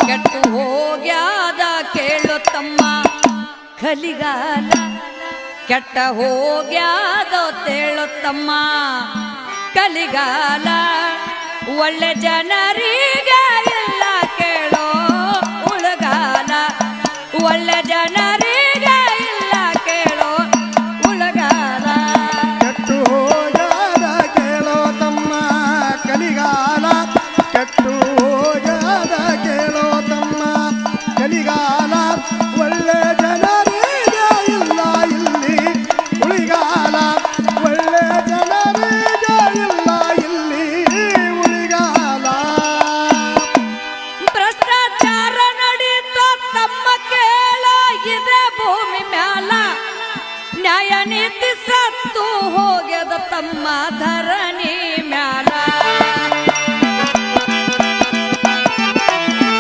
ಕೆಟ್ಟು ಹೋಗ್ಯಾದ ಕೇಳು ತಮ್ಮ ಕಲಿಗಾಲ ಕೆಟ್ಟ ಹೋಗ್ಯಾದ ತೇಳು ತಮ್ಮ ಕಲಿಗಾಲ ಒಳ್ಳೆ ಜನರಿಗೆ ಇಲ್ಲ ಕೇಳೋ ಉಳಗಾಲ ಒಳ್ಳೆ ಜನರಿಗೆ ಇಲ್ಲ ಕೇಳೋ ಉಳಗಾಲ ಕೆಟ್ಟು ಹೋಗ್ಯಾದ ಕೇಳೋ ತಮ್ಮ ಕಲಿಗಾಲ ಕೆಟ್ಟು ಹೋಗ್ಯಾದ ಕೇಳೋ ತಮ್ಮ ಕಲಿಗಾಲ ಒಳ್ಳೆ ಜನರಿಗೆ ಇಲ್ಲ ಇಲ್ಲಿ ಉಳಿಗಾಲ ಒಳ್ಳೆ ಜನರಿಗೆ ಇಲ್ಲ ಇಲ್ಲಿ ಉಳಿಗಾಲ ಭ್ರಷ್ಟಾಚಾರ ನಡೀತೋ ತಮ್ಮ ಕೇಳ ಇದೆ ಭೂಮಿ ಮ್ಯಾಲ ನ್ಯಾಯ ನೀತಿ ಸತ್ತು ಹೋಗ್ಯದ ತಮ್ಮ ಧರಣಿ ಮ್ಯಾಲ